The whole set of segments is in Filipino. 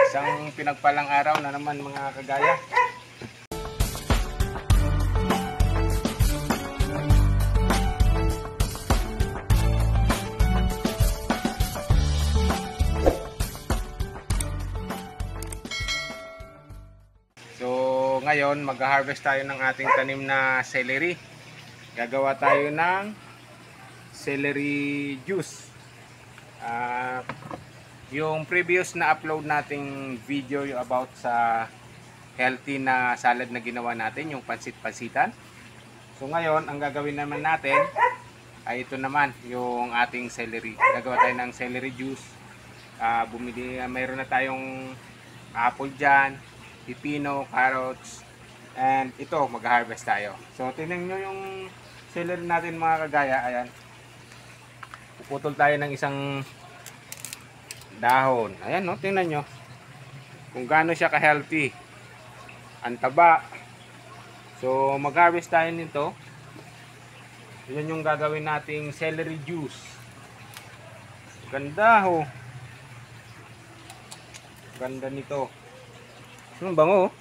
Isang pinagpalang araw na naman mga kagaya. So ngayon mag-harvest tayo ng ating tanim na celery. Gagawa tayo ng celery juice. Yung previous na upload nating video yung about sa healthy na salad na ginawa natin, yung pansit-pansitan. So ngayon, ang gagawin naman natin ay ito naman, yung ating celery. Gagawa tayo ng celery juice. Mayroon na tayong apple dyan, pipino, carrots, and ito, mag-harvest tayo. So tingnan nyo yung celery natin mga kagaya. Ayan. Puputol tayo ng isang dahon. Ayan, no, tingnan nyo kung gaano siya ka-healthy, ang taba. So mag-harvest tayo nito. Yan yung gagawin nating celery juice. Ganda ho, ganda nito. Bango.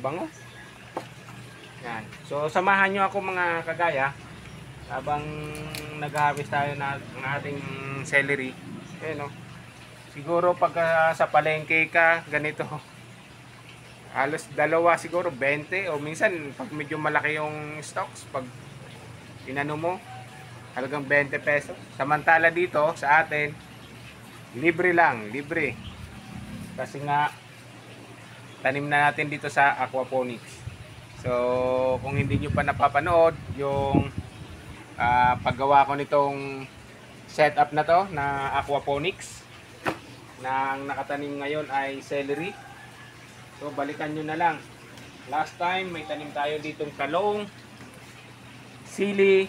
Bango. Yan. So samahan nyo ako mga kagaya habang nag-harvest tayo ng ating celery. Ayan, no? Siguro pag sa palengke ka, ganito, halos dalawa siguro, 20. O minsan, pag medyo malaki yung stocks, pag inano mo, halagang 20 pesos. Samantala dito, sa atin, libre lang, libre. Kasi nga, tanim na natin dito sa aquaponics. So, kung hindi nyo pa napapanood, yung paggawa ko nitong setup na to na aquaponics, na ang nakatanim ngayon ay celery. So balikan nyo na lang. Last time may tanim tayo ditong talong, sili,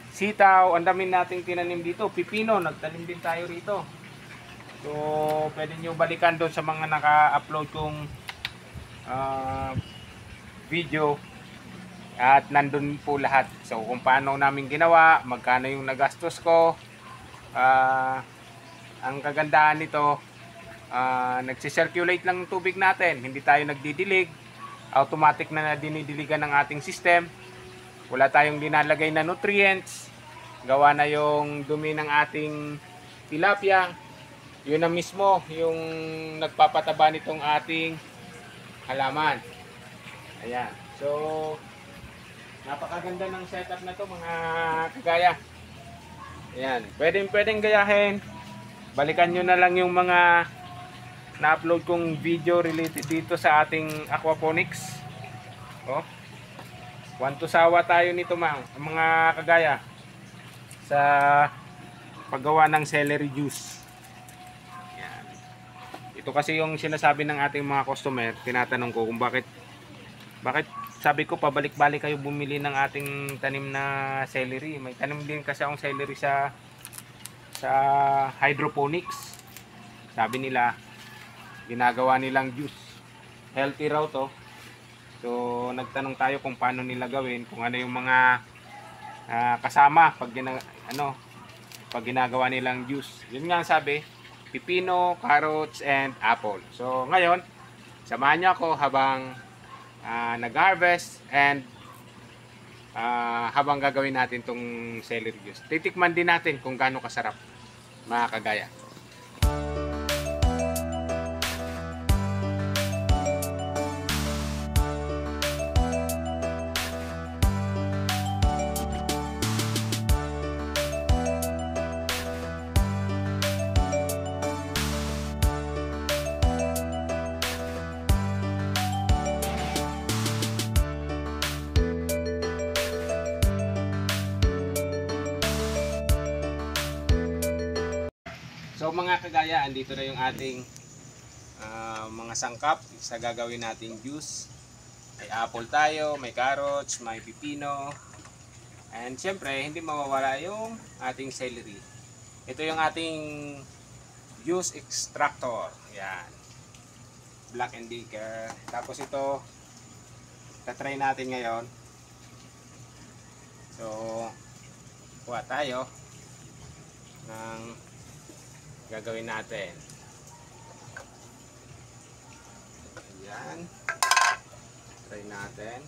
sitaw, ang dami nating tinanim dito. Pipino, nagtanim din tayo rito. So pwede nyo balikan doon sa mga naka-upload kong video. At nandun po lahat. So kung paano namin ginawa, magkano yung nagastos ko. Ang kagandahan nito, nagsisirculate lang ng tubig natin. Hindi tayo nagdidilig. Automatic na dinidiligan ng ating system. Wala tayong dinalagay na nutrients. Gawa na yung dumi ng ating tilapia. Yun na mismo yung nagpapataba nitong ating halaman. Ayan. So napakaganda ng setup na to mga kagaya. Ayan, pwedeng gayahin. Balikan nyo na lang yung mga na-upload kong video related dito sa ating aquaponics. Oh, want to sawa tayo nito mga kagaya sa paggawa ng celery juice. Ayan. Ito kasi yung sinasabi ng ating mga customer. Tinatanong ko kung bakit sabi ko, pabalik-balik kayo bumili ng ating tanim na celery. May tanim din kasi akong celery sa hydroponics. Sabi nila, ginagawa nilang juice. Healthy raw to. So, nagtanong tayo kung paano nila gawin, kung ano yung mga kasama pag ginagawa nilang juice. Yun nga sabi, pipino, carrots, and apple. So, ngayon, samahan niyo ako habang nag-harvest and habang gagawin natin tong celery juice. Titikman din natin kung gaano kasarap mga kagaya. So mga kagaya, andito na yung ating mga sangkap sa gagawin nating juice. May apple tayo, may carrots, may pipino. And syempre, hindi mawawala yung ating celery. Ito yung ating juice extractor. Yan. Black & Decker. Tapos ito, tatry natin ngayon. So, kuha tayo ng gagawin natin. Ayan. Try natin.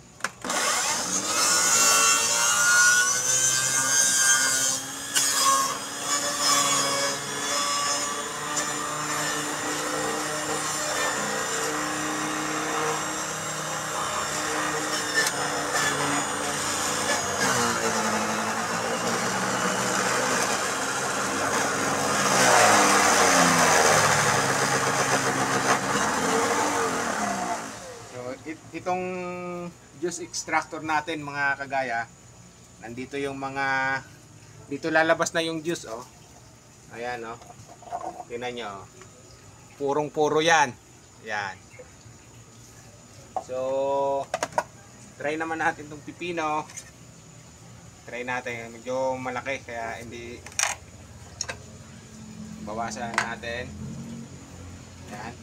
Itong juice extractor natin mga kagaya, nandito yung mga, dito lalabas na yung juice, oh. Ayan, oh. Tingnan nyo, oh. Purong-puro yan. Ayan. So, try naman natin itong pipino. Try natin, medyo malaki kaya hindi, bawasan natin. Ayan.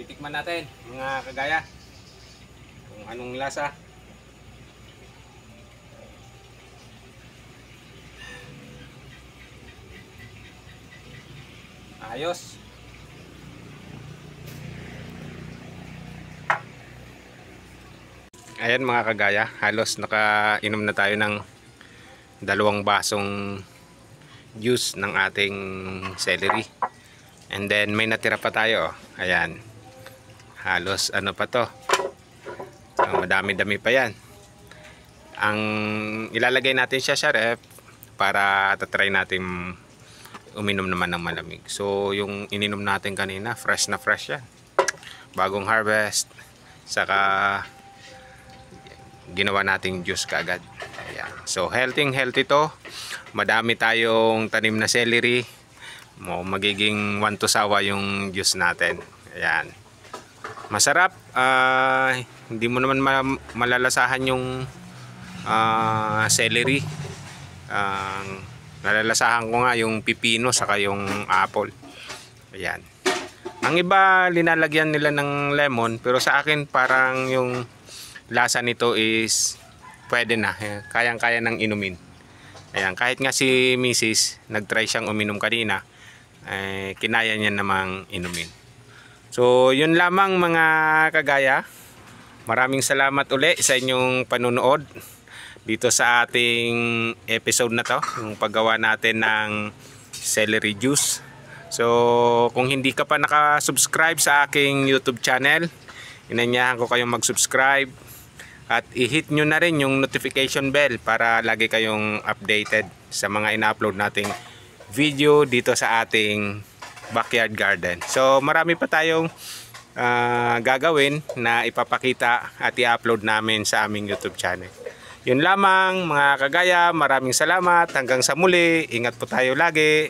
Titikman natin mga kagaya kung anong lasa. Ayos. Ayan mga kagaya, halos nakainom na tayo ng 2 basong juice ng ating celery. And then may natira pa tayo. Ayan. Halos ano pa to, so, madami-dami pa yan. Ang ilalagay natin siya sa ref para tatry natin uminom naman ng malamig. So yung ininom natin kanina, fresh na fresh yan, bagong harvest, saka ginawa nating juice kaagad. Ayan. So healthy to, madami tayong tanim na celery, magiging 1 to sawa yung juice natin. Ayan. Masarap, hindi mo naman malalasahan yung celery. Nalalasahan ko nga yung pipino saka yung apple. Ayan. Ang iba linalagyan nila ng lemon, pero sa akin parang yung lasa nito is pwede na, kayang-kaya nang inumin. Ayan, kahit nga si Mrs. nagtry siyang uminom kanina, kinaya niya namang inumin. So yun lamang mga kagaya, maraming salamat uli sa inyong panunood. dito sa ating episode na to, yung paggawa natin ng celery juice. So kung hindi ka pa nakasubscribe sa aking YouTube channel, inanyahan ko kayong mag-subscribe at i-hit nyo na rin yung notification bell para lagi kayong updated sa mga ina-upload nating video dito sa ating backyard garden. So marami pa tayong gagawin na ipapakita at i-upload namin sa aming YouTube channel. Yun lamang mga kagaya, maraming salamat, hanggang sa muli, ingat po tayo lagi.